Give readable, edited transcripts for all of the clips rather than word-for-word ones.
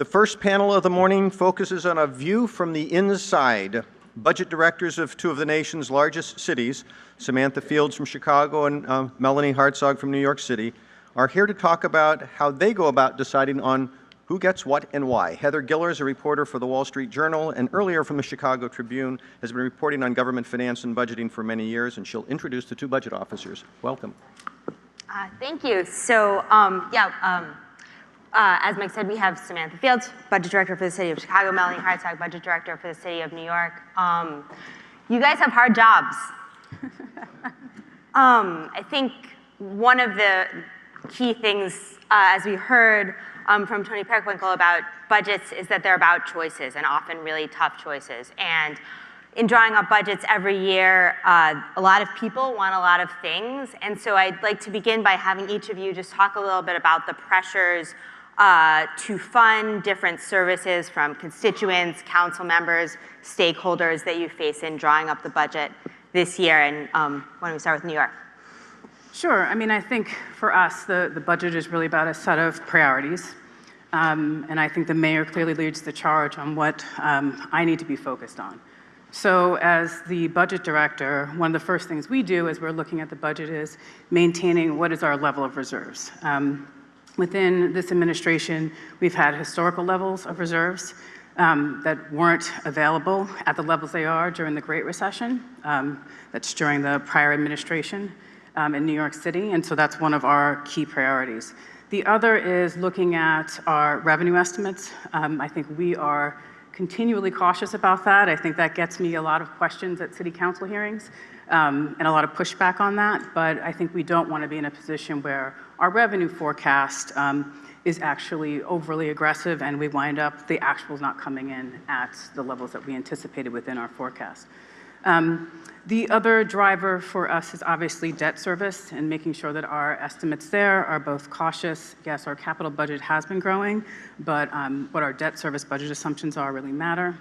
The first panel of the morning focuses on a view from the inside. Budget directors of two of the nation's largest cities, Samantha Fields from Chicago and Melanie Hartzog from New York City, are here to talk about how they go about deciding on who gets what and why. Heather Giller is a reporter for the Wall Street Journal and earlier from the Chicago Tribune, has been reporting on government finance and budgeting for many years, and she'll introduce the two budget officers. Welcome. Thank you. So, as Mike said, we have Samantha Fields, Budget Director for the City of Chicago, Melanie Hartzog, Budget Director for the City of New York. You guys have hard jobs. I think one of the key things, as we heard from Tony Preckwinkle about budgets, is that they're about choices, and often really tough choices. And in drawing up budgets every year, a lot of people want a lot of things. And so I'd like to begin by having each of you just talk a little bit about the pressures to fund different services from constituents, council members, stakeholders that you face in drawing up the budget this year. And why don't we start with New York? Sure. I mean, I think for us, the budget is really about a set of priorities. And I think the mayor clearly leads the charge on what I need to be focused on. So as the budget director, one of the first things we do as we're looking at the budget is maintaining what is our level of reserves. Within this administration, we've had historical levels of reserves that weren't available at the levels they are during the Great Recession. That's during the prior administration in New York City, and so that's one of our key priorities. The other is looking at our revenue estimates. I think we are continually cautious about that. I think that gets me a lot of questions at city council hearings and a lot of pushback on that, but I think we don't want to be in a position where our revenue forecast is actually overly aggressive and we wind up the actuals not coming in at the levels that we anticipated within our forecast. The other driver for us is obviously debt service and making sure that our estimates there are both cautious. Yes, our capital budget has been growing, but what our debt service budget assumptions are really matter.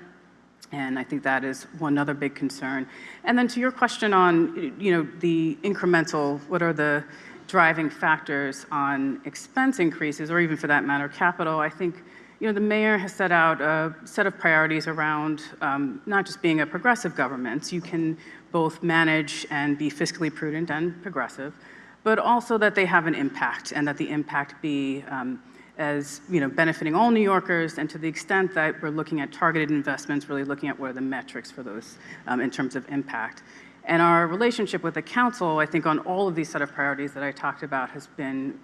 And I think that is one other big concern. And then to your question on, the incremental, what are the driving factors on expense increases, or even for that matter, capital, I think, the mayor has set out a set of priorities around not just being a progressive government. You can both manage and be fiscally prudent and progressive, but also that they have an impact and that the impact be as benefiting all New Yorkers, and to the extent that we're looking at targeted investments, really looking at what are the metrics for those in terms of impact. And our relationship with the council, I think on all of these set of priorities that I talked about, has been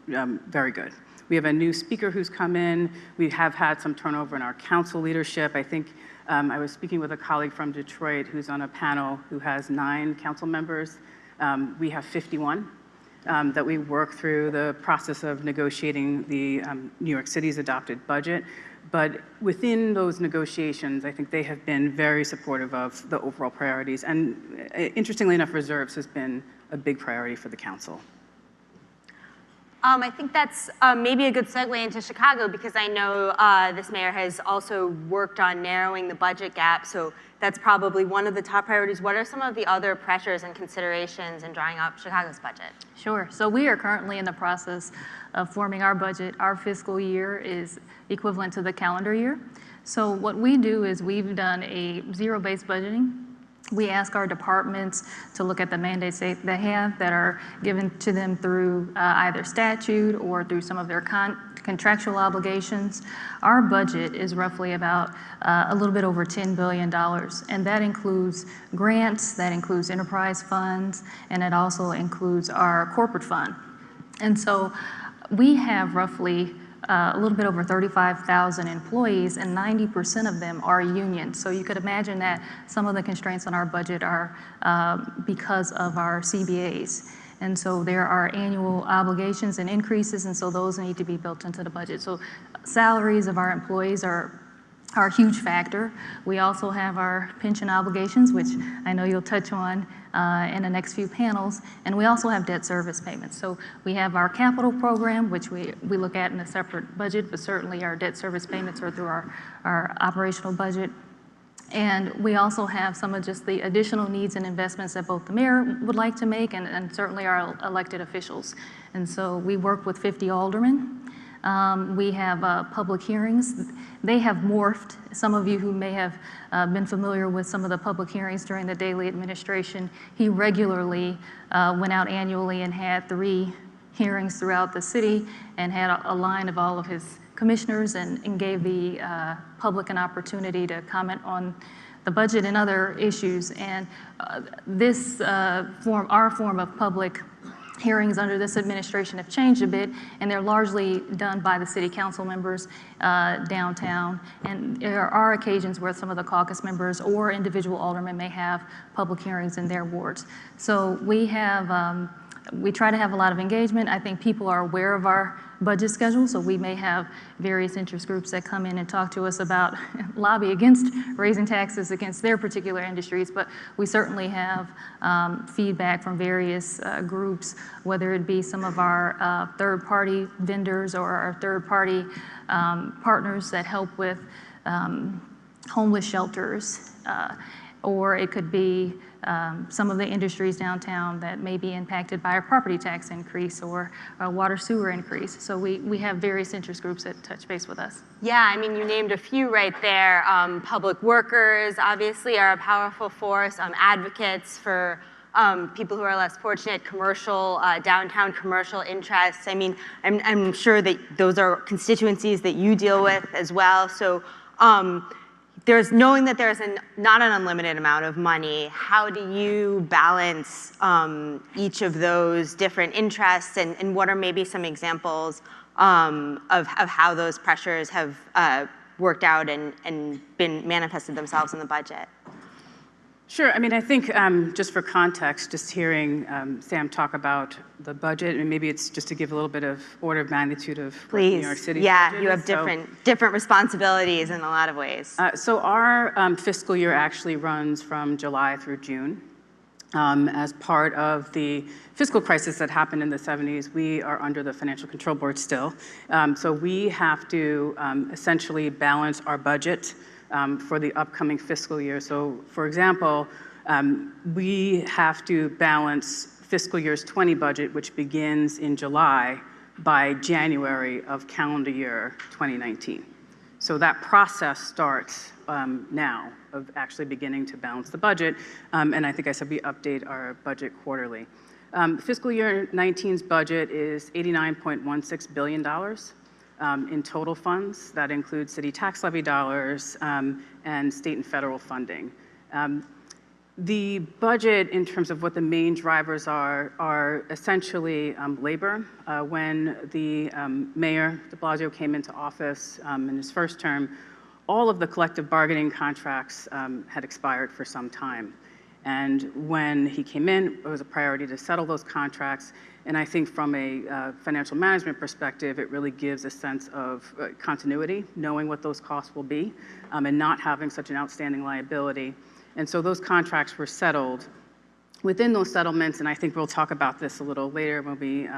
very good. We have a new speaker who's come in. We have had some turnover in our council leadership. I think I was speaking with a colleague from Detroit who's on a panel who has 9 council members. We have 51 that we work through the process of negotiating the New York City's adopted budget. But within those negotiations, I think they have been very supportive of the overall priorities. And interestingly enough, reserves has been a big priority for the council. I think that's maybe a good segue into Chicago, because I know this mayor has also worked on narrowing the budget gap, so that's probably one of the top priorities. What are some of the other pressures and considerations in drawing up Chicago's budget? Sure. So we are currently in the process of forming our budget. Our fiscal year is equivalent to the calendar year. So what we do is we've done a zero-based budgeting. We ask our departments to look at the mandates they have that are given to them through either statute or through some of their contractual obligations. Our budget is roughly about a little bit over $10 billion, and that includes grants, that includes enterprise funds, and it also includes our corporate fund. And so we have roughly a little bit over 35,000 employees, and 90% of them are union. So you could imagine that some of the constraints on our budget are because of our CBAs. And so there are annual obligations and increases, and so those need to be built into the budget. So salaries of our employees are a huge factor. We also have our pension obligations, which I know you'll touch on in the next few panels, and we also have debt service payments. So we have our capital program, which we look at in a separate budget, but certainly our debt service payments are through our operational budget. And we also have some of just the additional needs and investments that both the mayor would like to make and certainly our elected officials. And so we work with 50 aldermen We have public hearings. They have morphed. Some of you who may have been familiar with some of the public hearings during the Daley administration, he regularly went out annually and had 3 hearings throughout the city and had a line of all of his commissioners and gave the public an opportunity to comment on the budget and other issues. And our form of public hearings under this administration have changed a bit, and they're largely done by the city council members downtown. And there are occasions where some of the caucus members or individual aldermen may have public hearings in their wards. So we try to have a lot of engagement. I think people are aware of our budget schedule, so we may have various interest groups that come in and talk to us about lobby against raising taxes against their particular industries, but we certainly have feedback from various groups, whether it be some of our third-party vendors or our third-party partners that help with homeless shelters, or it could be some of the industries downtown that may be impacted by a property tax increase or a water sewer increase. So we have various interest groups that touch base with us. Yeah, I mean, you named a few right there. Public workers obviously are a powerful force. Advocates for people who are less fortunate, commercial, downtown commercial interests. I mean, I'm sure that those are constituencies that you deal with as well. So knowing that there's not an unlimited amount of money, how do you balance each of those different interests, and what are maybe some examples of how those pressures have worked out and been manifested themselves in the budget? Sure. I mean, I think just for context, just hearing Sam talk about the budget, and maybe it's just to give a little bit of order of magnitude of what New York City's yeah, budget you have is. different responsibilities in a lot of ways. So our fiscal year actually runs from July through June. As part of the fiscal crisis that happened in the 70s, we are under the Financial Control Board still. So we have to essentially balance our budget for the upcoming fiscal year. So for example, we have to balance fiscal year's 20 budget, which begins in July, by January of calendar year 2019. So that process starts now of actually beginning to balance the budget. And I think I said we update our budget quarterly. Fiscal year 19's budget is $89.16 billion. In total funds. That includes city tax levy dollars and state and federal funding. The budget, in terms of what the main drivers are essentially labor. When the Mayor de Blasio came into office in his first term, all of the collective bargaining contracts had expired for some time. And when he came in, it was a priority to settle those contracts. And I think from a financial management perspective, it really gives a sense of continuity, knowing what those costs will be, and not having such an outstanding liability. And so those contracts were settled. Within those settlements, and I think we'll talk about this a little later when we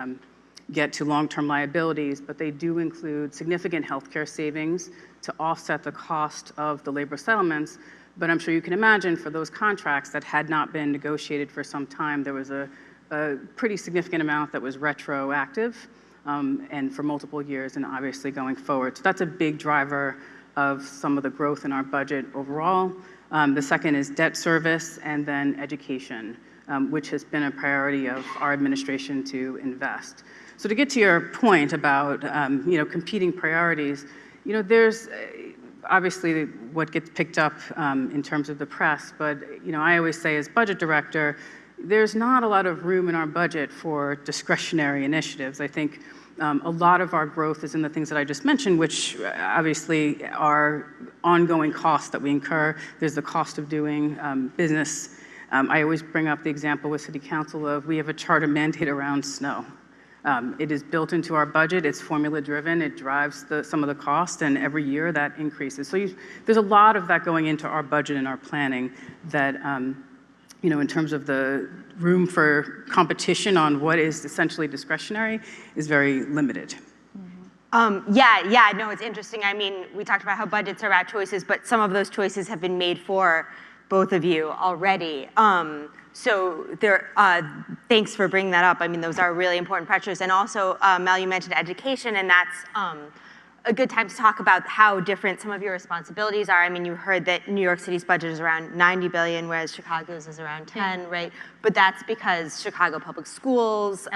get to long-term liabilities, but they do include significant healthcare savings to offset the cost of the labor settlements. But I'm sure you can imagine for those contracts that had not been negotiated for some time, there was a pretty significant amount that was retroactive and for multiple years and obviously going forward. So that's a big driver of some of the growth in our budget overall. The second is debt service and then education, which has been a priority of our administration to invest. So to get to your point about competing priorities, there's obviously what gets picked up in terms of the press, but I always say as budget director, there's not a lot of room in our budget for discretionary initiatives. I think a lot of our growth is in the things that I just mentioned, which obviously are ongoing costs that we incur. There's the cost of doing business. I always bring up the example with City Council of we have a charter mandate around snow. It is built into our budget, it's formula driven, it drives some of the cost, and every year that increases. So there's a lot of that going into our budget and our planning that in terms of the room for competition on what is essentially discretionary is very limited. No, it's interesting. I mean, we talked about how budgets are about choices, but some of those choices have been made for both of you already. So thanks for bringing that up. I mean, those are really important pressures. And also, Mel, you mentioned education, and that's a good time to talk about how different some of your responsibilities are. I mean, you heard that New York City's budget is around 90 billion, whereas Chicago's is around 10, right? But that's because Chicago Public Schools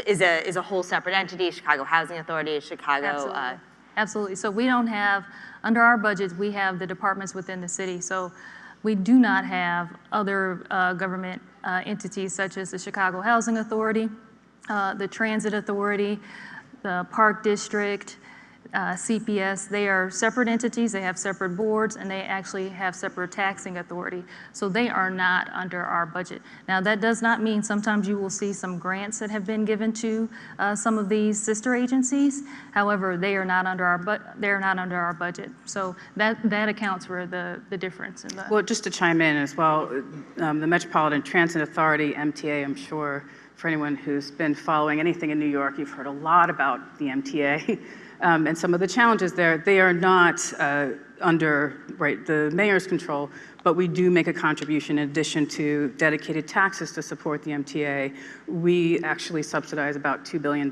is a whole separate entity. Chicago Housing Authority, Chicago. Absolutely. Absolutely. So we don't have, under our budgets, we have the departments within the city. So we do not have other government entities such as the Chicago Housing Authority, the Transit Authority, the Park District, CPS. They are separate entities, they have separate boards, and they actually have separate taxing authority. So they are not under our budget. Now that does not mean sometimes you will see some grants that have been given to some of these sister agencies. However, they are not under our budget. So that accounts for the difference in the. Well, just to chime in as well, the Metropolitan Transit Authority, MTA, I'm sure for anyone who's been following anything in New York, you've heard a lot about the MTA. And some of the challenges there, they are not under the mayor's control, but we do make a contribution in addition to dedicated taxes to support the MTA. We actually subsidize about $2 billion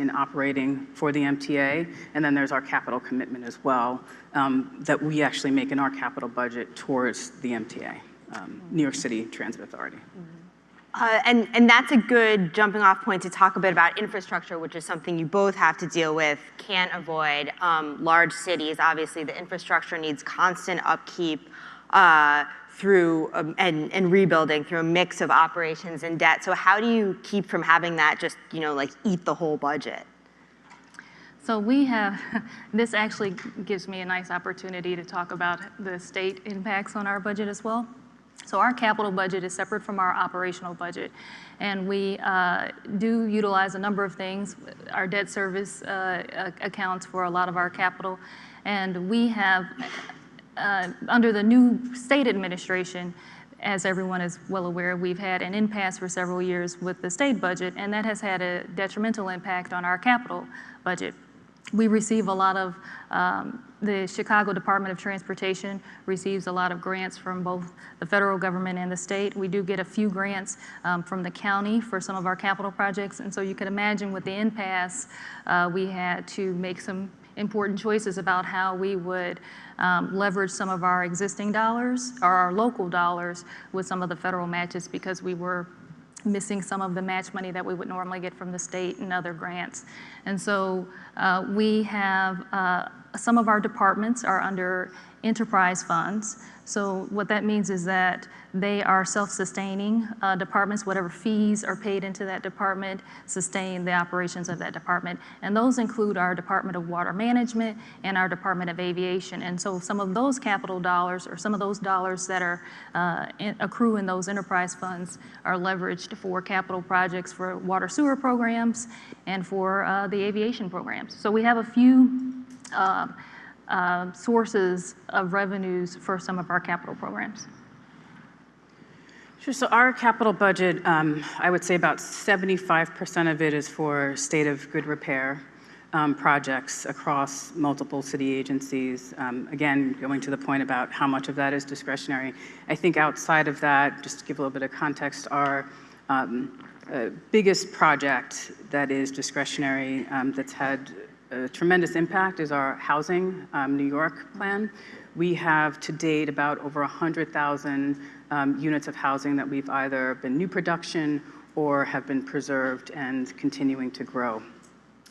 in operating for the MTA, and then there's our capital commitment as well that we actually make in our capital budget towards the MTA, New York City Transit Authority. And that's a good jumping off point to talk a bit about infrastructure, which is something you both have to deal with, can't avoid. Large cities, obviously, the infrastructure needs constant upkeep through and rebuilding through a mix of operations and debt. So how do you keep from having that just, like eat the whole budget? So we have, this actually gives me a nice opportunity to talk about the state impacts on our budget as well. So our capital budget is separate from our operational budget, and we do utilize a number of things. Our debt service accounts for a lot of our capital, and we have, under the new state administration, as everyone is well aware, we've had an impasse for several years with the state budget, and that has had a detrimental impact on our capital budget. We receive a lot of, the Chicago Department of Transportation receives a lot of grants from both the federal government and the state. We do get a few grants from the county for some of our capital projects. And so you can imagine with the impasse, we had to make some important choices about how we would leverage some of our existing dollars or our local dollars with some of the federal matches because we were missing some of the match money that we would normally get from the state and other grants. And so we have, some of our departments are under enterprise funds. So what that means is that they are self-sustaining departments. Whatever fees are paid into that department sustain the operations of that department. And those include our Department of Water Management and our Department of Aviation. And so some of those capital dollars or some of those dollars that are accrue in those enterprise funds are leveraged for capital projects for water sewer programs and for the aviation programs. So we have a few sources of revenues for some of our capital programs. Sure, so our capital budget, I would say about 75% of it is for state of good repair projects across multiple city agencies. Again, going to the point about how much of that is discretionary. I think outside of that, just to give a little bit of context, our biggest project that is discretionary that's had a tremendous impact is our Housing New York plan. We have to date about over 100,000 units of housing that we've either been new production or have been preserved and continuing to grow.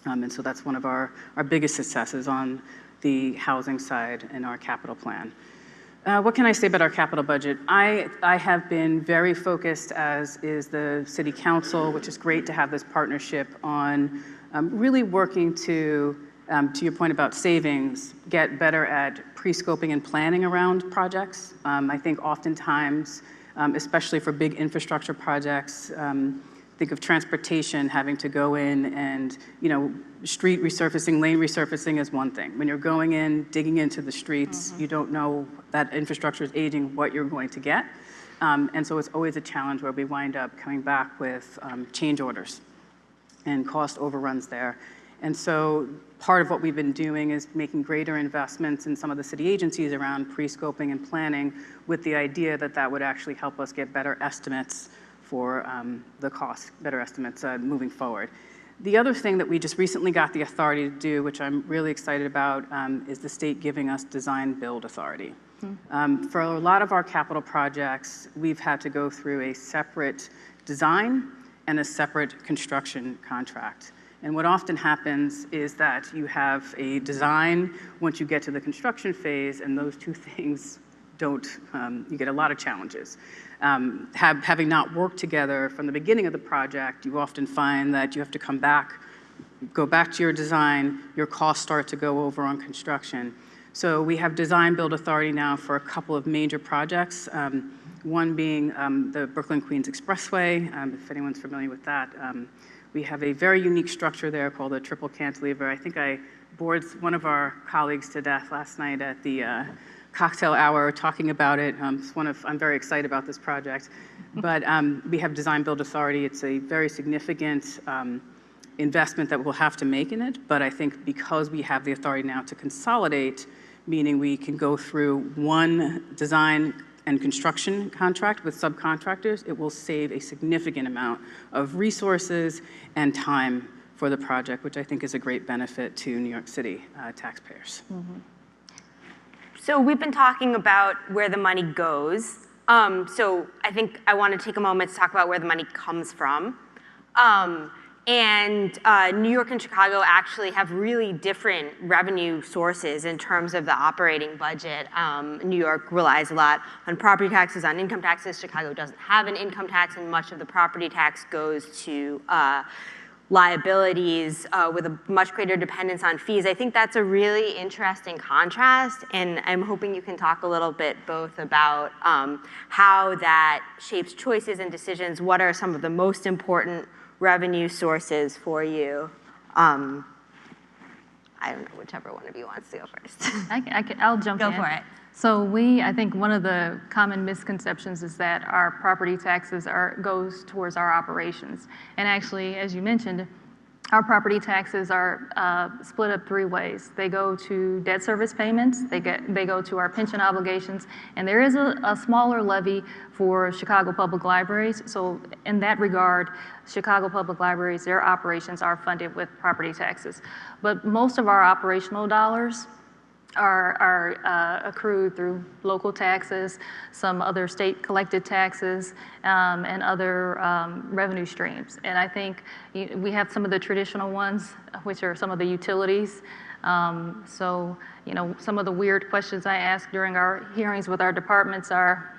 And so that's one of our biggest successes on the housing side in our capital plan. What can I say about our capital budget? I have been very focused, as is the City Council, which is great to have this partnership on really working to your point about savings, get better at pre-scoping and planning around projects. I think oftentimes, especially for big infrastructure projects, think of transportation having to go in and, street resurfacing, lane resurfacing is one thing. When you're going in, digging into the streets, you don't know that infrastructure is aging, what you're going to get. And so it's always a challenge where we wind up coming back with change orders and cost overruns there. And so part of what we've been doing is making greater investments in some of the city agencies around pre-scoping and planning, with the idea that that would actually help us get better estimates for the cost, better estimates moving forward. The other thing that we just recently got the authority to do, which I'm really excited about, is the state giving us design build authority. For a lot of our capital projects, we've had to go through a separate design and a separate construction contract. And what often happens is that you have a design once you get to the construction phase, and those two things don't, you get a lot of challenges. Having not worked together from the beginning of the project, you often find that you have to come back, go back to your design, your costs start to go over on construction. So we have design build authority now for a couple of major projects, one being the Brooklyn Queens Expressway, if anyone's familiar with that. We have a very unique structure there called the triple cantilever. I think I bored one of our colleagues to death last night at the cocktail hour talking about it. I'm very excited about this project. But we have design build authority. It's a very significant investment that we'll have to make in it. But I think because we have the authority now to consolidate, meaning we can go through one design and construction contract with subcontractors, it will save a significant amount of resources and time for the project, which I think is a great benefit to New York City taxpayers. So we've been talking about where the money goes. So I think I want to take a moment to talk about where the money comes from. And New York and Chicago actually have really different revenue sources in terms of the operating budget. New York relies a lot on property taxes, on income taxes. Chicago doesn't have an income tax, and much of the property tax goes to liabilities with a much greater dependence on fees. I think that's a really interesting contrast, and I'm hoping you can talk a little bit both about how that shapes choices and decisions. What are some of the most important revenue sources for you? I don't know, whichever one of you wants to go first. I'll jump in. Go for it. So I think one of the common misconceptions is that our property taxes goes towards our operations. And actually, as you mentioned, our property taxes are split up three ways. They go to debt service payments, they go to our pension obligations, and there is a smaller levy for Chicago Public Libraries. So in that regard, Chicago Public Libraries, their operations are funded with property taxes. But most of our operational dollars are accrued through local taxes, some other state collected taxes, and other revenue streams. And I think we have some of the traditional ones, which are some of the utilities. So, some of the weird questions I ask during our hearings with our departments are,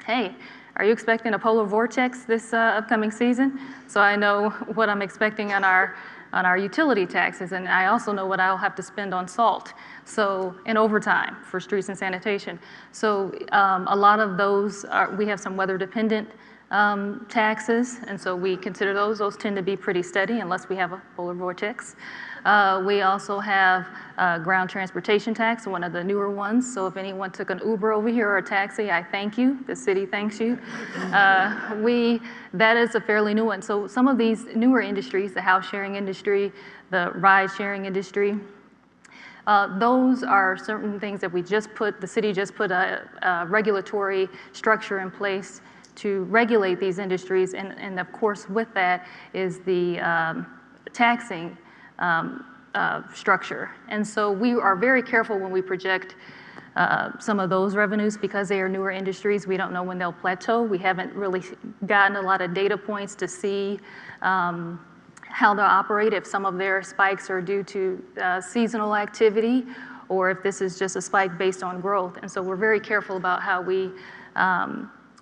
hey, are you expecting a polar vortex this upcoming season? So I know what I'm expecting on our utility taxes, and I also know what I'll have to spend on salt, and overtime for streets and sanitation. So a lot of those, we have some weather-dependent taxes, and so we consider those. Those tend to be pretty steady unless we have a polar vortex. We also have ground transportation tax, one of the newer ones. So if anyone took an Uber over here or a taxi, I thank you. The city thanks you. That is a fairly new one. So some of these newer industries, the house sharing industry, the ride sharing industry, those are certain things that the city just put a regulatory structure in place to regulate these industries. And of course, with that is the taxing structure. And so we are very careful when we project some of those revenues because they are newer industries. We don't know when they'll plateau. We haven't really gotten a lot of data points to see how they'll operate, if some of their spikes are due to seasonal activity or if this is just a spike based on growth. And so we're very careful about how we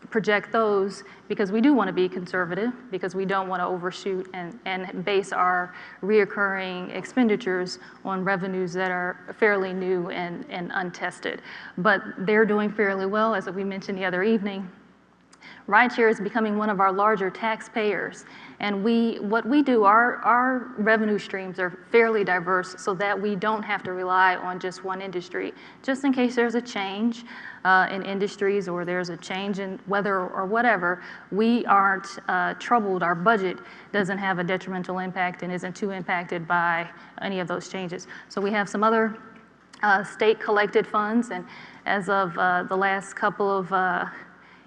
project those because we do want to be conservative because we don't want to overshoot and base our reoccurring expenditures on revenues that are fairly new and untested. But they're doing fairly well, as we mentioned the other evening. Rideshare is becoming one of our larger taxpayers. And what we do, our revenue streams are fairly diverse so that we don't have to rely on just one industry. Just in case there's a change in industries or there's a change in weather or whatever, we aren't troubled. Our budget doesn't have a detrimental impact and isn't too impacted by any of those changes. So we have some other state collected funds, and as of the last couple of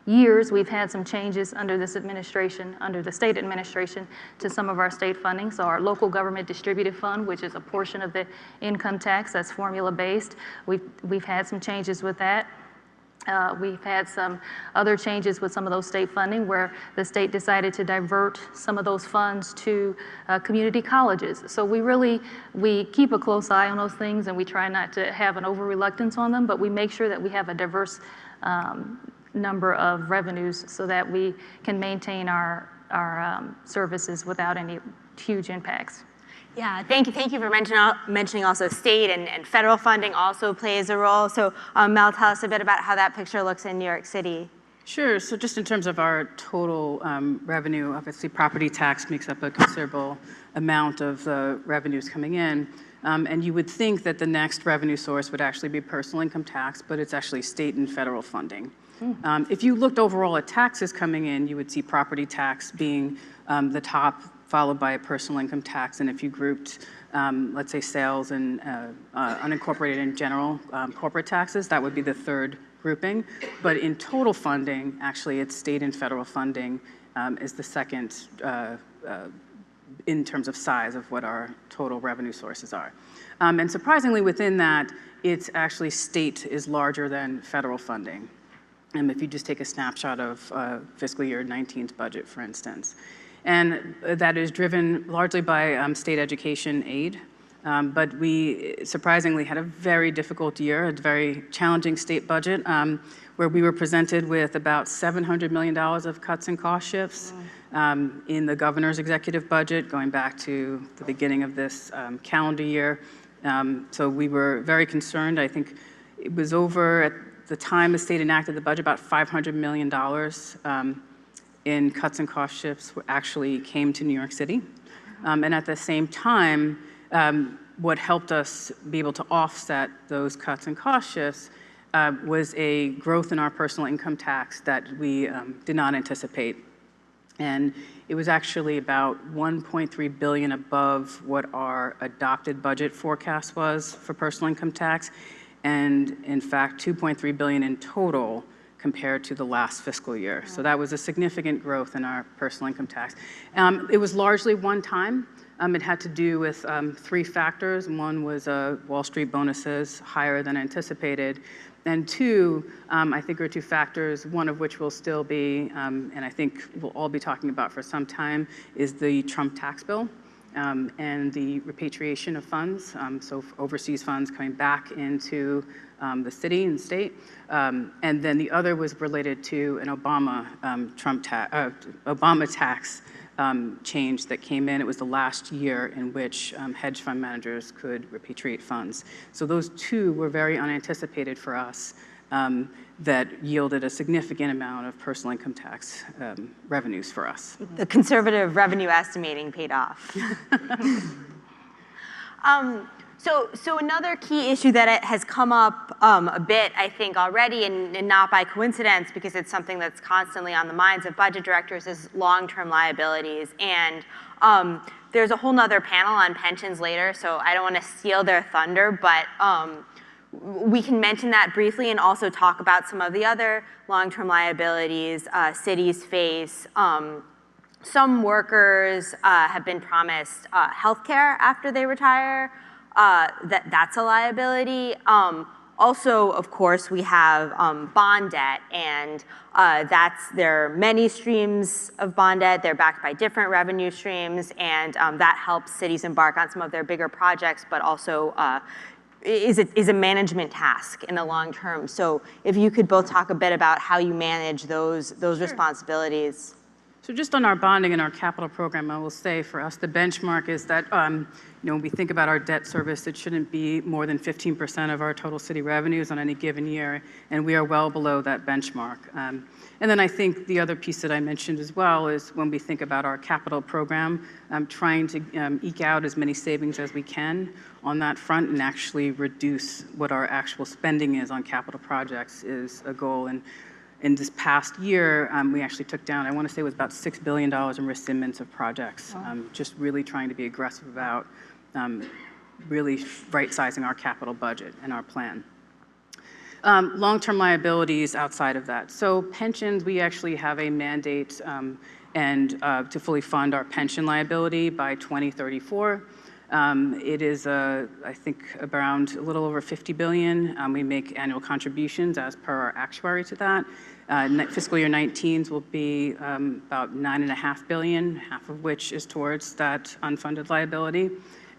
years, we've had some changes under this administration, under the state administration, to some of our state funding. So our local government distributive fund, which is a portion of the income tax that's formula based, we've had some changes with that. We've had some other changes with some of those state funding where the state decided to divert some of those funds to community colleges. So we keep a close eye on those things, and we try not to have an over reluctance on them, but we make sure that we have a diverse number of revenues so that we can maintain our services without any huge impacts. Yeah, thank you for mentioning also state and federal funding also plays a role. So Mel, tell us a bit about how that picture looks in New York City. Sure. So just in terms of our total revenue, obviously property tax makes up a considerable amount of the revenues coming in. And you would think that the next revenue source would actually be personal income tax, but it's actually state and federal funding. If you looked overall at taxes coming in, you would see property tax being the top, followed by a personal income tax. And if you grouped, let's say, sales and unincorporated and general corporate taxes, that would be the third grouping. But in total funding, actually, it's state and federal funding is the second in terms of size of what our total revenue sources are. And surprisingly, within that, it's actually state is larger than federal funding. If you just take a snapshot of fiscal year 19's budget, for instance. And that is driven largely by state education aid. But we surprisingly had a very difficult year, a very challenging state budget, where we were presented with about $700 million of cuts and cost shifts in the governor's executive budget, going back to the beginning of this calendar year. So we were very concerned. I think it was over at the time the state enacted the budget, about $500 million in cuts and cost shifts actually came to New York City. And at the same time, what helped us be able to offset those cuts and cost shifts was a growth in our personal income tax that we did not anticipate. And it was actually about $1.3 billion above what our adopted budget forecast was for personal income tax. And in fact, $2.3 billion in total compared to the last fiscal year. So that was a significant growth in our personal income tax. It was largely one time. It had to do with three factors. One was Wall Street bonuses higher than anticipated. And two, I think are two factors, one of which will still be, and I think we'll all be talking about for some time, is the Trump tax bill. And the repatriation of funds, so overseas funds coming back into the city and state. And then the other was related to an Obama tax change that came in. It was the last year in which hedge fund managers could repatriate funds. So those two were very unanticipated for us. That yielded a significant amount of personal income tax revenues for us. The conservative revenue estimating paid off. So another key issue that has come up a bit, I think, already, and not by coincidence, because it's something that's constantly on the minds of budget directors, is long-term liabilities. And there's a whole nother panel on pensions later, so I don't want to steal their thunder, but we can mention that briefly and also talk about some of the other long-term liabilities cities face. Some workers have been promised health care after they retire. That's a liability. Also, of course, we have bond debt, and there are many streams of bond debt. They're backed by different revenue streams, and that helps cities embark on some of their bigger projects, but also is a management task in the long term. So if you could both talk a bit about how you manage those responsibilities. So just on our bonding and our capital program, I will say for us, the benchmark is that, when we think about our debt service, it shouldn't be more than 15% of our total city revenues on any given year, and we are well below that benchmark. And then I think the other piece that I mentioned as well is when we think about our capital program, trying to eke out as many savings as we can on that front and actually reduce what our actual spending is on capital projects is a goal. And in this past year, we actually took down, I want to say it was about $6 billion in rescindments of projects, just really trying to be aggressive about really right-sizing our capital budget and our plan. Long-term liabilities outside of that. So pensions, we actually have a mandate to fully fund our pension liability by 2034. It is, I think, around a little over $50 billion. We make annual contributions as per our actuary to that. Fiscal year 19 will be about $9.5 billion, half of which is towards that unfunded liability.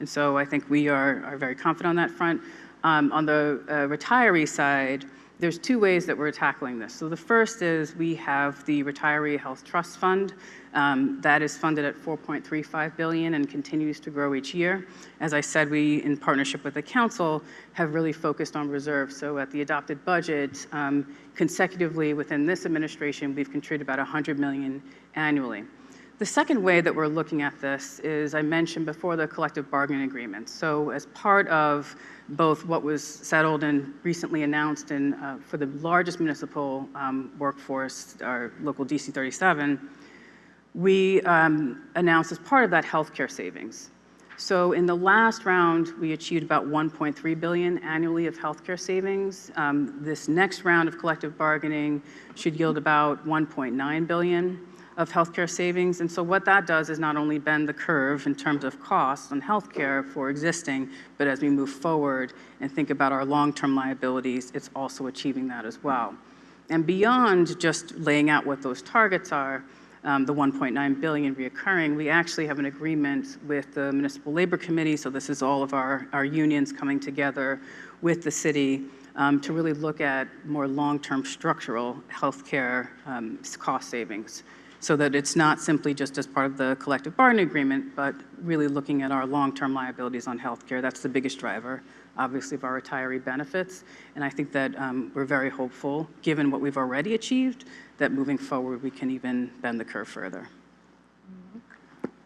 And so I think we are very confident on that front. On the retiree side, there's two ways that we're tackling this. So the first is we have the Retiree Health Trust Fund that is funded at $4.35 billion and continues to grow each year. As I said, we, in partnership with the council, have really focused on reserves. So at the adopted budget, consecutively within this administration, we've contributed about $100 million annually. The second way that we're looking at this is, I mentioned before, the collective bargaining agreement. So as part of both what was settled and recently announced for the largest municipal workforce, our local DC 37, we announced as part of that healthcare savings. So in the last round, we achieved about $1.3 billion annually of healthcare savings. This next round of collective bargaining should yield about $1.9 billion of healthcare savings. And so what that does is not only bend the curve in terms of costs on healthcare for existing, but as we move forward and think about our long-term liabilities, it's also achieving that as well. And beyond just laying out what those targets are, the $1.9 billion reoccurring, we actually have an agreement with the Municipal Labor Committee, so this is all of our unions coming together with the city to really look at more long-term structural healthcare cost savings, so that it's not simply just as part of the collective bargaining agreement, but really looking at our long-term liabilities on healthcare. That's the biggest driver, obviously, of our retiree benefits. And I think that we're very hopeful, given what we've already achieved, that moving forward, we can even bend the curve further.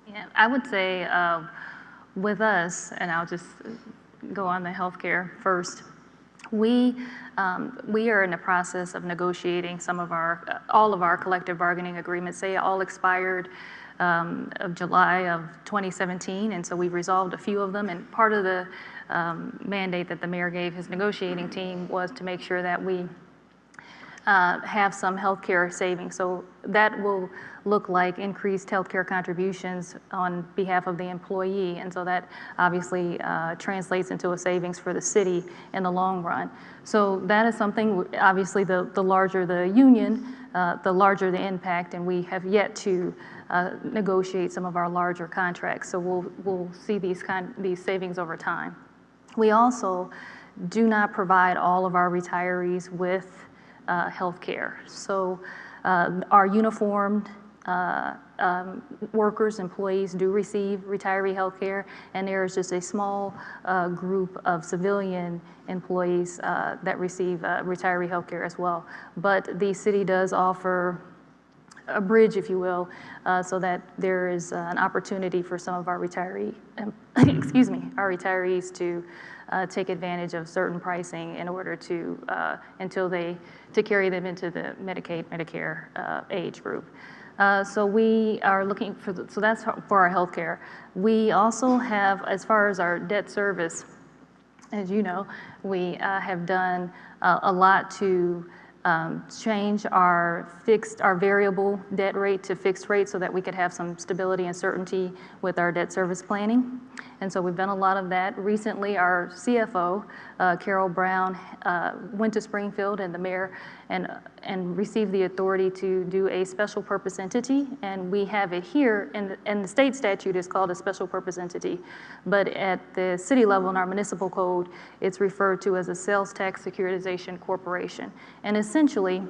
Yeah, I would say with us, and I'll just go on the healthcare first, we are in the process of negotiating all of our collective bargaining agreements. They all expired of July of 2017, and so we've resolved a few of them. And part of the mandate that the mayor gave his negotiating team was to make sure that we have some healthcare savings. So that will look like increased healthcare contributions on behalf of the employee. And so that obviously translates into a savings for the city in the long run. So that is something, obviously the larger the union, the larger the impact, and we have yet to negotiate some of our larger contracts. So we'll see these savings over time. We also do not provide all of our retirees with health care. So our uniformed workers, employees do receive retiree health care, and there is just a small group of civilian employees that receive retiree health care as well. But the city does offer a bridge, if you will, so that there is an opportunity for some of our our retirees to take advantage of certain pricing in order to to carry them into the Medicaid, Medicare age group. So we are looking so that's for our healthcare. We also have, as far as our debt service, as you know, we have done a lot to change our variable debt rate to fixed rate so that we could have some stability and certainty with our debt service planning. And so we've done a lot of that. Recently, our CFO, Carol Brown, went to Springfield and the mayor and received the authority to do a special purpose entity. And we have it here, and the state statute is called a special purpose entity. But at the city level in our municipal code, it's referred to as a sales tax securitization corporation. And essentially,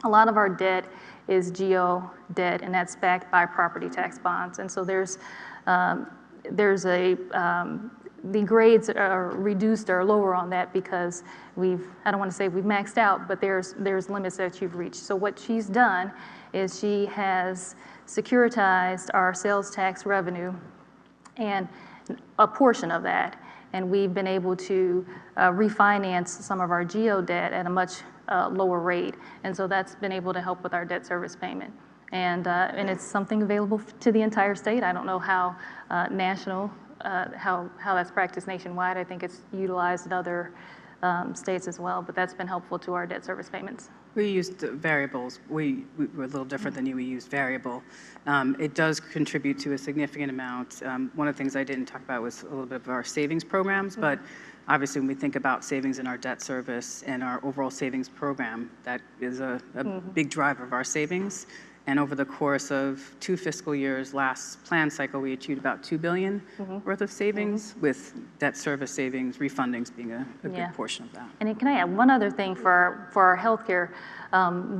a lot of our debt is GO debt, and that's backed by property tax bonds. And so there's the grades are reduced or lower on that because I don't want to say we've maxed out, but there's limits that you've reached. So what she's done is she has securitized our sales tax revenue and a portion of that. And we've been able to refinance some of our GO debt at a much lower rate. And so that's been able to help with our debt service payment. And it's something available to the entire state. I don't know how how that's practiced nationwide. I think it's utilized in other states as well, but that's been helpful to our debt service payments. We used variables. We were a little different than you. We used variable. It does contribute to a significant amount. One of the things I didn't talk about was a little bit of our savings programs, but obviously when we think about savings in our debt service and our overall savings program, that is a big driver of our savings. And over the course of 2 fiscal years, last plan cycle, we achieved about $2 billion worth of savings, with debt service savings, refundings being a big portion of that. And can I add one other thing for our healthcare?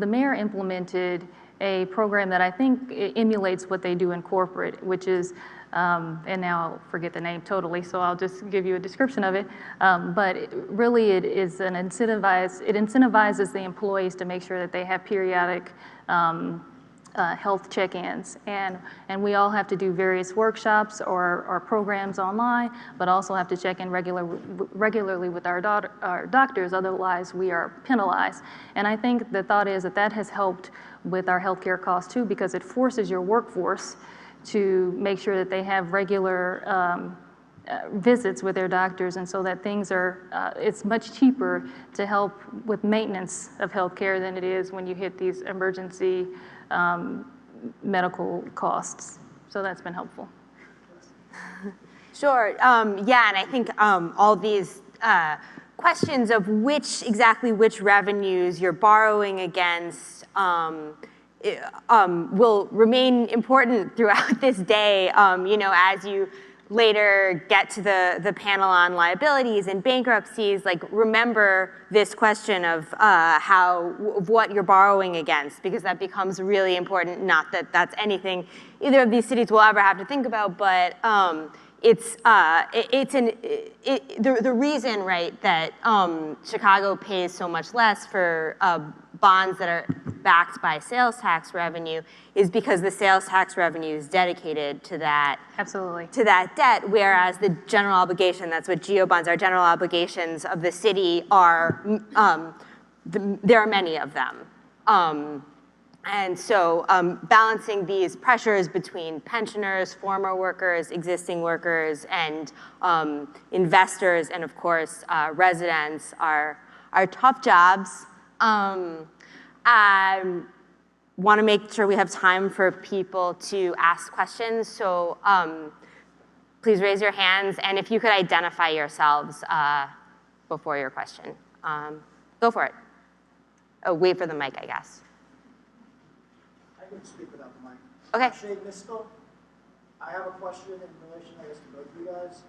The mayor implemented a program that I think emulates what they do in corporate, which is, and now I'll forget the name totally, so I'll just give you a description of it. But it incentivizes the employees to make sure that they have periodic health check-ins, and we all have to do various workshops or programs online, but also have to check in regularly with our doctors, otherwise we are penalized. And I think the thought is that has helped with our healthcare costs too, because it forces your workforce to make sure that they have regular visits with their doctors, and so that things are, it's much cheaper to help with maintenance of healthcare than it is when you hit these emergency medical costs. So that's been helpful. Sure. Yeah, and I think all these questions of exactly which revenues you're borrowing against will remain important throughout this day. As you later get to the panel on liabilities and bankruptcies, remember this question of what you're borrowing against, because that becomes really important. Not that that's anything either of these cities will ever have to think about, but the reason, right, that Chicago pays so much less for bonds that are backed by sales tax revenue is because the sales tax revenue is dedicated to that. Absolutely. To that debt, whereas the general obligation, that's what GO bonds are, general obligations of the city are, there are many of them. And so balancing these pressures between pensioners, former workers, existing workers, and investors, and of course residents are tough jobs. I want to make sure we have time for people to ask questions. So please raise your hands, and if you could identify yourselves before your question. Go for it. Oh, wait for the mic, I guess. I can speak without the mic. Okay. Shay Mistel, I have a question in relation, I guess, to both of you guys.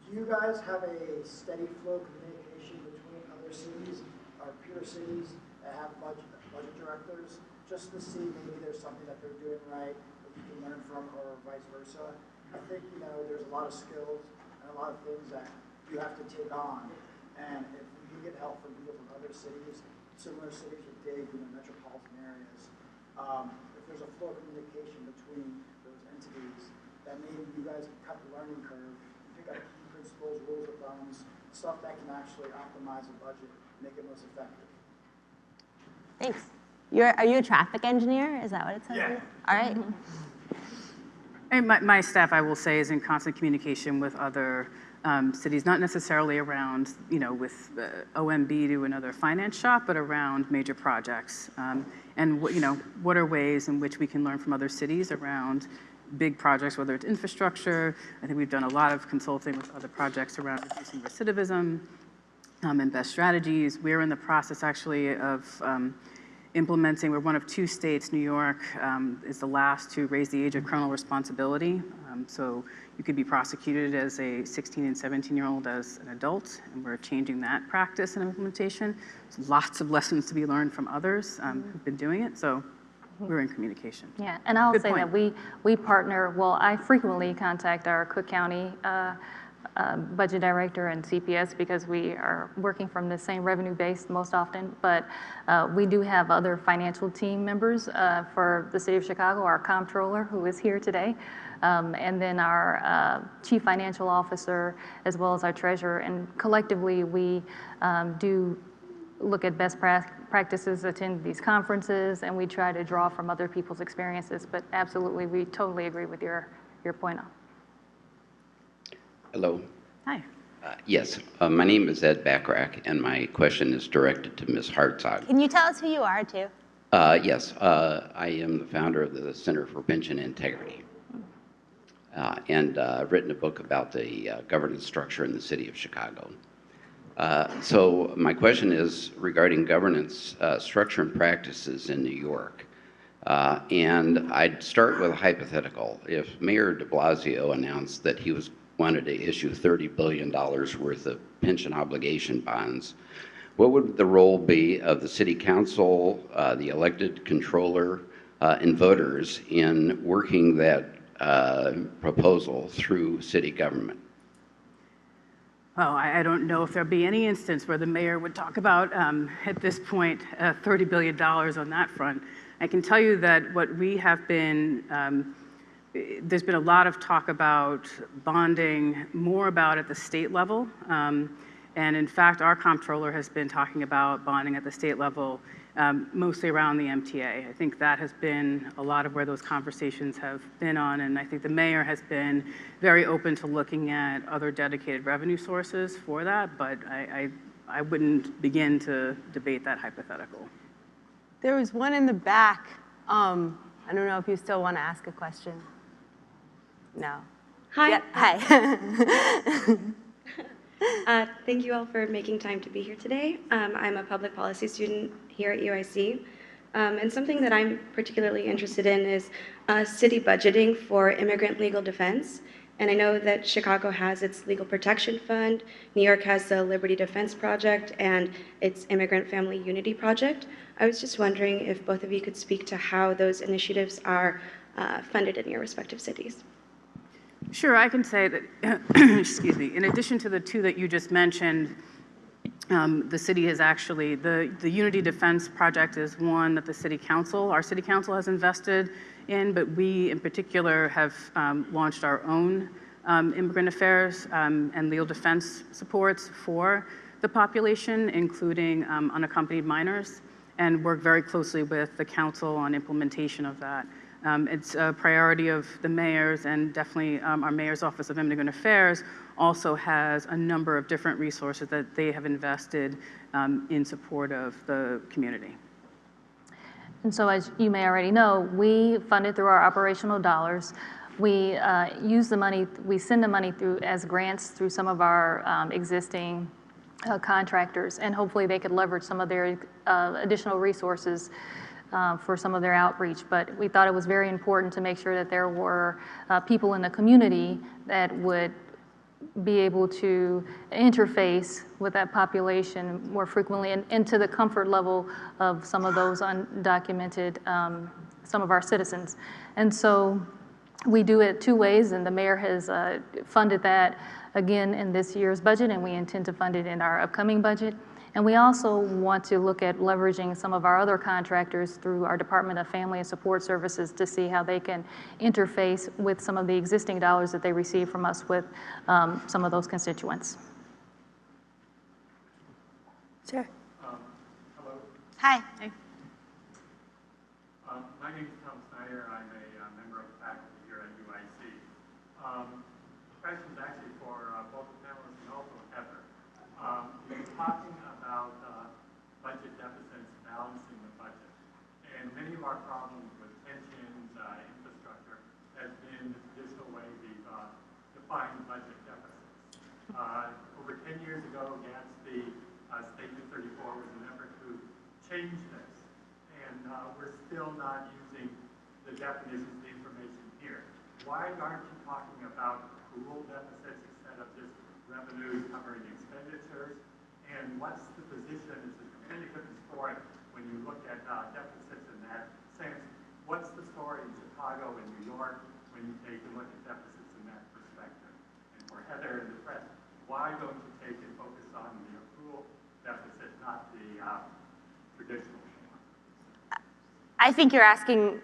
Do you guys have a steady flow communication between other cities, our peer cities, that have budget directors, just to see maybe there's something that they're doing right that you can learn from, or vice versa? I think, there's a lot of skills and a lot of things that you have to take on. And if you get help from people from other cities, similar cities with big, metropolitan areas, if there's a flow of communication between those entities, that maybe you guys can cut the learning curve, pick up key principles, rules of thumbs, stuff that can actually optimize a budget, make it most effective. Thanks. Are you a traffic engineer? Is that what it says? Yeah. All right. And my staff, I will say, is in constant communication with other cities, not necessarily around, with OMB to another finance shop, but around major projects. And what are ways in which we can learn from other cities around big projects, whether it's infrastructure. I think we've done a lot of consulting with other projects around reducing recidivism and best strategies. We're in the process, actually, of implementing, we're one of 2 states, New York is the last to raise the age of criminal responsibility. So you could be prosecuted as a 16 and 17-year-old as an adult, and we're changing that practice and implementation. There's lots of lessons to be learned from others who've been doing it, so we're in communication. Yeah, and I'll Good say point. that we partner, well, I frequently contact our Cook County budget director and CPS because we are working from the same revenue base most often, but we do have other financial team members for the city of Chicago, our comptroller who is here today, and then our chief financial officer, as well as our treasurer, and collectively we do look at best practices, attend these conferences, and we try to draw from other people's experiences, but absolutely, we totally agree with your point. Hello. Hi. Yes, my name is Ed Backrack, and my question is directed to Ms. Hartzog. Can you tell us who you are, too? Yes, I am the founder of the Center for Pension Integrity, and I've written a book about the governance structure in the city of Chicago. So my question is regarding governance structure and practices in New York. And I'd start with a hypothetical. If Mayor de Blasio announced that he wanted to issue $30 billion worth of pension obligation bonds, what would the role be of the city council, the elected controller, and voters in working that proposal through city government? Well, I don't know if there'll be any instance where the mayor would talk about, at this point, $30 billion on that front. I can tell you that what we have been, there's been a lot of talk about bonding, more about at the state level. And in fact, our comptroller has been talking about bonding at the state level, mostly around the MTA. I think that has been a lot of where those conversations have been on, and I think the mayor has been very open to looking at other dedicated revenue sources for that, but I wouldn't begin to debate that hypothetical. There was one in the back. I don't know if you still want to ask a question. No. Hi. Yep. Hi. Thank you all for making time to be here today. I'm a public policy student here at UIC. And something that I'm particularly interested in is city budgeting for immigrant legal defense. And I know that Chicago has its Legal Protection Fund, New York has the Liberty Defense Project, and its Immigrant Family Unity Project. I was just wondering if both of you could speak to how those initiatives are funded in your respective cities. Sure, I can say that, excuse me, in addition to the 2 that you just mentioned, the city has actually, the Unity Defense Project is one that our city council has invested in, but we in particular have launched our own immigrant affairs and legal defense supports for the population, including unaccompanied minors, and work very closely with the council on implementation of that. It's a priority of the mayors, and definitely our Mayor's Office of Immigrant Affairs also has a number of different resources that they have invested in support of the community. And so as you may already know, we fund it through our operational dollars. We use the money, we send the money through as grants through some of our existing contractors, and hopefully they could leverage some of their additional resources for some of their outreach. But we thought it was very important to make sure that there were people in the community that would be able to interface with that population more frequently and to the comfort level of some of those undocumented, some of our citizens. And so we do it 2 ways, and the mayor has funded that again in this year's budget, and we intend to fund it in our upcoming budget. And we also want to look at leveraging some of our other contractors through our Department of Family and Support Services to see how they can interface with some of the existing dollars that they receive from us with some of those constituents. Sure. Hello. Hi. Hey. My name is Tom Snyder. I'm a member of the faculty here at UIC. Question is actually for both the panelists and also Heather. We've been talking about budget deficits, balancing the budget. And many of our problems with pensions, infrastructure, has been the traditional way we've defined budget deficits. Over 10 years ago, Gatsby Statement 34 was an effort to change this. we're still not using the definitions, the information here. Why aren't you talking about accrual deficits instead of just revenues covering expenditures? And what's the position as a communicant historian when you look at deficits in that sense? What's the story in Chicago and New York when you take a look at deficits in that perspective? And for Heather and the press, why don't you take and focus on the accrual deficit, not the traditional one? I think you're asking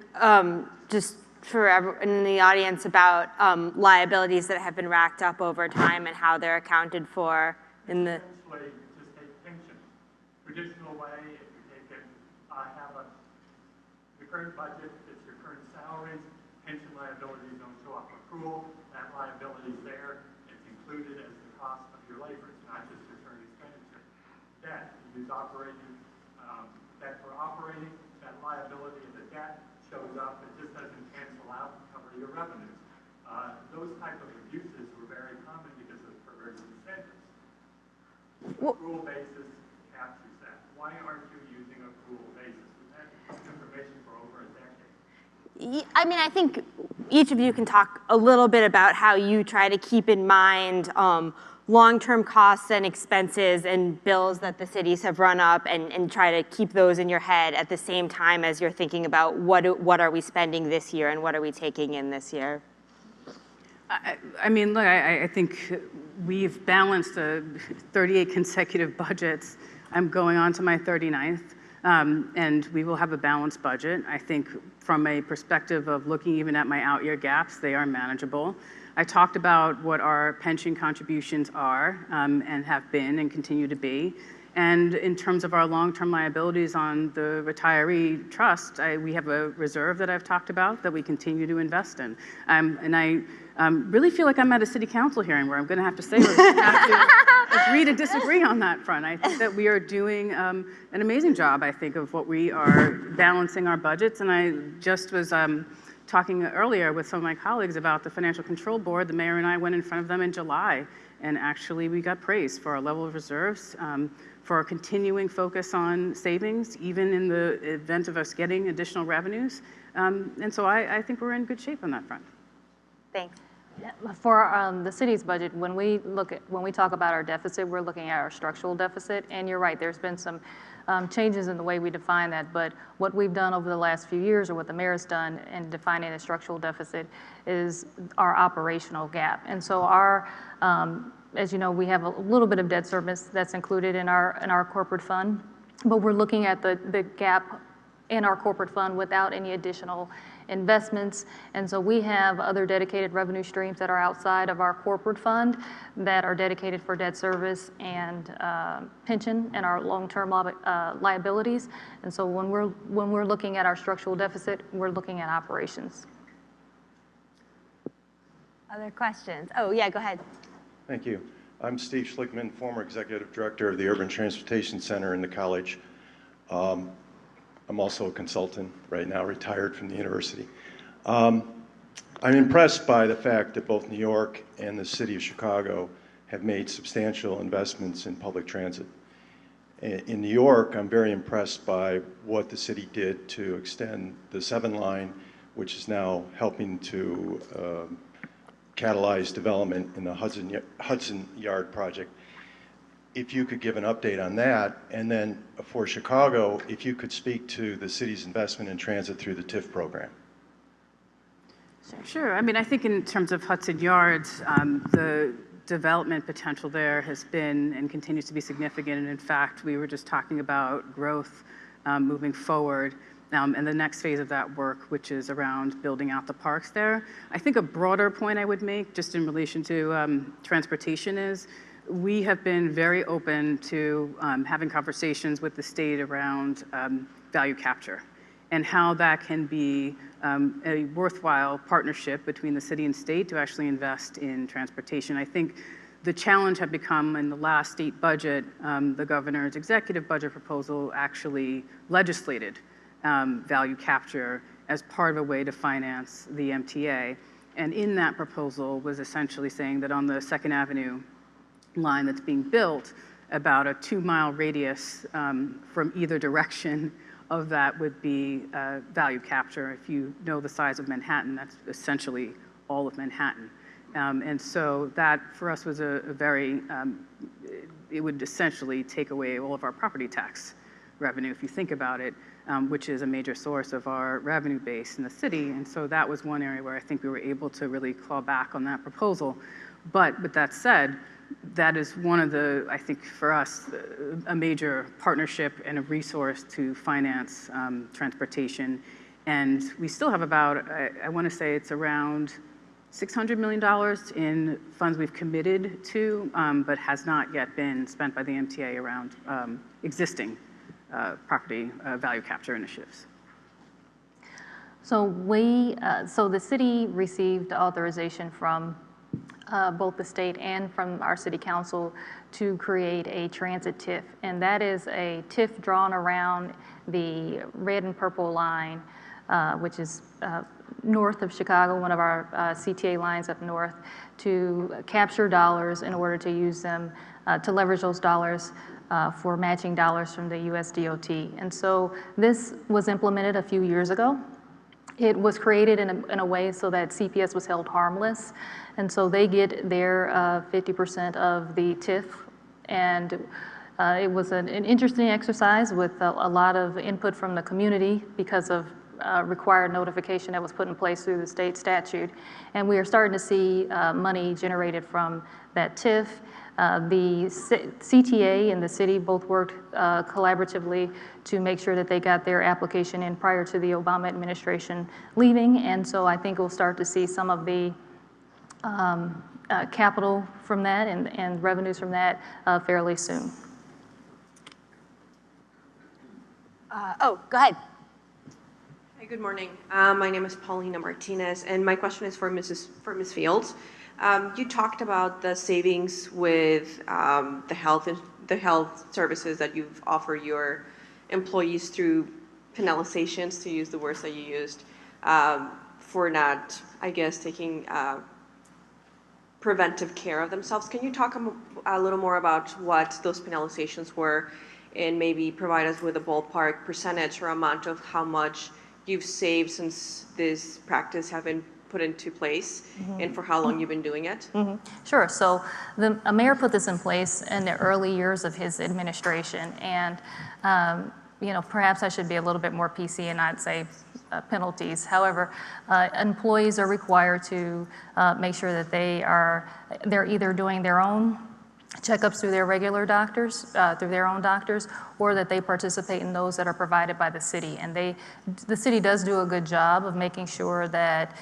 just for everyone in the audience about liabilities that have been racked up over time and how they're accounted for in the. Essentially, just take pensions. Traditional way, if you take it, have the current budget, it's your current salaries, pension liabilities don't show up accrual, that liability is there, it's included as the cost of your labor, it's not just your current expenditure. Debt, you use operating, debt for operating, that liability of the debt shows up, it just doesn't cancel out and cover your revenues. Those type of abuses were very common because of perverted incentives. Accrual basis captures that. Why aren't you using accrual basis? We've had information for over a decade. I mean, I think each of you can talk a little bit about how you try to keep in mind long-term costs and expenses and bills that the cities have run up and try to keep those in your head at the same time as you're thinking about what are we spending this year and what are we taking in this year. I mean, look, I think we've balanced 38 consecutive budgets. I'm going on to my 39th, and we will have a balanced budget. I think from a perspective of looking even at my out-year gaps, they are manageable. I talked about what our pension contributions are and have been and continue to be. And in terms of our long-term liabilities on the retiree trust, we have a reserve that I've talked about that we continue to invest in. And I really feel like I'm at a city council hearing where I'm going to have to say we're going to have to agree to disagree on that front. I think that we are doing an amazing job, I think, of what we are balancing our budgets. And I just was talking earlier with some of my colleagues about the Financial Control Board. The mayor and I went in front of them in July, and actually we got praised for our level of reserves, for our continuing focus on savings, even in the event of us getting additional revenues. And so I think we're in good shape on that front. Thanks. For the city's budget, when we talk about our deficit, we're looking at our structural deficit. And you're right, there's been some changes in the way we define that. But what we've done over the last few years, or what the mayor's done in defining a structural deficit, is our operational gap. And so our, as you know, we have a little bit of debt service that's included in our corporate fund, but we're looking at the gap in our corporate fund without any additional investments. And so we have other dedicated revenue streams that are outside of our corporate fund that are dedicated for debt service and pension and our long-term liabilities. And so when we're looking at our structural deficit, we're looking at operations. Other questions? Oh, yeah, go ahead. Thank you. I'm Steve Schlickman, former executive director of the Urban Transportation Center in the college. I'm also a consultant right now, retired from the university. I'm impressed by the fact that both New York and the city of Chicago have made substantial investments in public transit. In New York, I'm very impressed by what the city did to extend the 7 line, which is now helping to catalyze development in the Hudson Yard project. If you could give an update on that, and then for Chicago, if you could speak to the city's investment in transit through the TIF program. Sure. I mean, I think in terms of Hudson Yards, the development potential there has been and continues to be significant. And in fact, we were just talking about growth moving forward. And the next phase of that work, which is around building out the parks there. I think a broader point I would make, just in relation to transportation, is we have been very open to having conversations with the state around value capture and how that can be a worthwhile partnership between the city and state to actually invest in transportation. I think the challenge had become in the last state budget, the governor's executive budget proposal actually legislated value capture as part of a way to finance the MTA. And in that proposal was essentially saying that on the 2nd Avenue line that's being built, about a 2-mile radius from either direction of that would be value capture. If you know the size of Manhattan, that's essentially all of Manhattan. And so that, for us, was a very, it would essentially take away all of our property tax revenue, if you think about it, which is a major source of our revenue base in the city. And so that was one area where I think we were able to really claw back on that proposal. But with that said, that is one of the, I think for us, a major partnership and a resource to finance transportation. And we still have about, I want to say it's around $600 million in funds we've committed to, but has not yet been spent by the MTA around existing property value capture initiatives. So so the city received authorization from both the state and from our city council to create a transit TIF. And that is a TIF drawn around the red and purple line, which is north of Chicago, one of our CTA lines up north, to capture dollars in order to use them, to leverage those dollars for matching dollars from the US DOT. And so this was implemented a few years ago. It was created in a way so that CPS was held harmless. And so they get their 50% of the TIF. And it was an interesting exercise with a lot of input from the community because of required notification that was put in place through the state statute. And we are starting to see money generated from that TIF. The CTA and the city both worked collaboratively to make sure that they got their application in prior to the Obama administration leaving. And so I think we'll start to see some of the capital from that and revenues from that fairly soon. Oh, go ahead. Hi, good morning. My name is Paulina Martinez, and my question is for Ms. Fields. You talked about the savings with the health services that you've offered your employees through penalizations, to use the words that you used, for not, I guess, taking preventive care of themselves. Can you talk a little more about what those penalizations were, and maybe provide us with a ballpark percentage or amount of how much you've saved since this practice have been put into place, and for how long you've been doing it? Sure. So the mayor put this in place in the early years of his administration, and perhaps I should be a little bit more PC and not say penalties. However, employees are required to make sure that they're either doing their own checkups through their regular doctors, through their own doctors, or that they participate in those that are provided by the city. And the city does do a good job of making sure that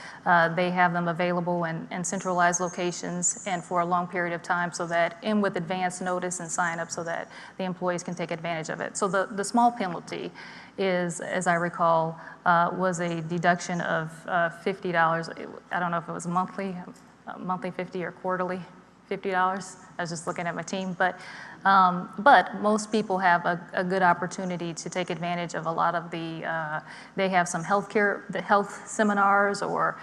they have them available in centralized locations and for a long period of time, so that, and with advance notice and sign up, so that the employees can take advantage of it. So the small penalty is, as I recall, was a deduction of $50. I don't know if it was monthly 50 or quarterly $50. I was just looking at my team, but most people have a good opportunity to take advantage of a lot of they have some the health seminars, or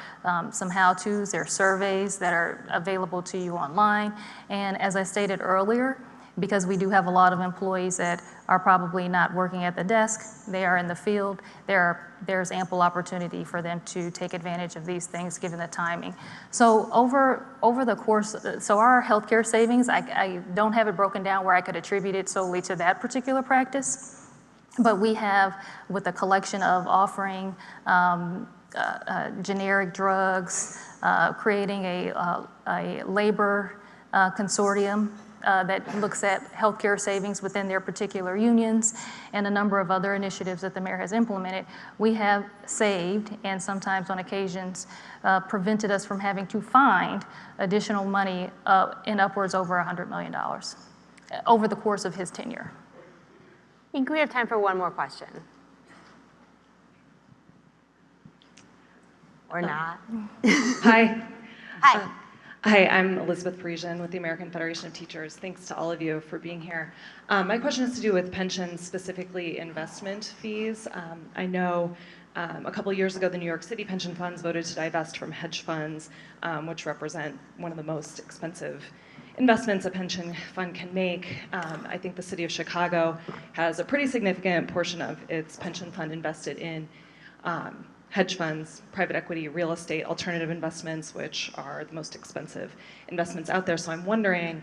some how-tos, there are surveys that are available to you online. And as I stated earlier, because we do have a lot of employees that are probably not working at the desk, they are in the field, there's ample opportunity for them to take advantage of these things given the timing. So over the course, so our healthcare savings, I don't have it broken down where I could attribute it solely to that particular practice, but we have, with the collection of offering generic drugs, creating a labor consortium that looks at healthcare savings within their particular unions, and a number of other initiatives that the mayor has implemented, we have saved, and sometimes on occasions prevented us from having to find additional money in upwards over $100 million over the course of his tenure. I think we have time for one more question. Or not. Hi. Hi. Hi, I'm Elizabeth Parisian with the American Federation of Teachers. Thanks to all of you for being here. My question has to do with pensions, specifically investment fees. I know a couple of years ago, the New York City pension funds voted to divest from hedge funds, which represent one of the most expensive investments a pension fund can make. I think the city of Chicago has a pretty significant portion of its pension fund invested in hedge funds, private equity, real estate, alternative investments, which are the most expensive investments out there. So I'm wondering,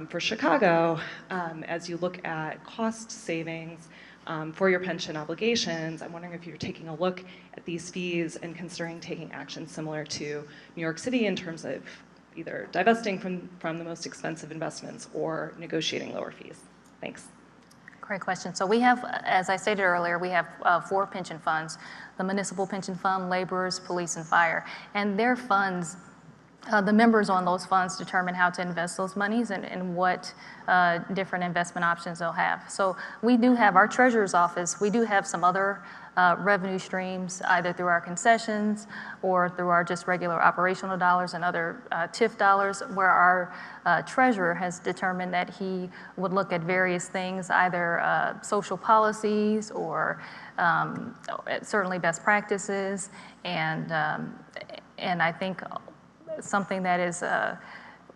for Chicago, as you look at cost savings for your pension obligations, I'm wondering if you're taking a look at these fees and considering taking action similar to New York City in terms of either divesting from the most expensive investments or negotiating lower fees. Thanks. Great question. So we have, as I stated earlier, we have 4 pension funds: the municipal pension fund, laborers, police, and fire. And their funds, the members on those funds determine how to invest those monies and what different investment options they'll have. So we do have our treasurer's office. We do have some other revenue streams, either through our concessions or through our just regular operational dollars and other TIF dollars, where our treasurer has determined that he would look at various things, either social policies or certainly best practices. And I think something that is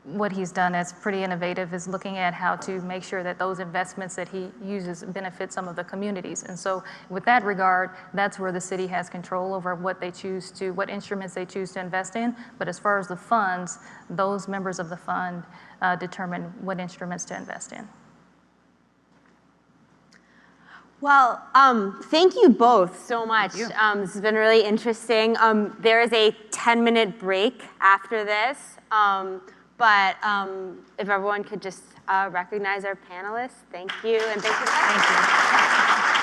what he's done that's pretty innovative is looking at how to make sure that those investments that he uses benefit some of the communities. And so with that regard, that's where the city has control over what they choose to, what instruments they choose to invest in. But as far as the funds, those members of the fund determine what instruments to invest in. Well, thank you both so much. This has been really interesting. There is a 10-minute break after this, but if everyone could just recognize our panelists, thank you, and thank you. Thank you.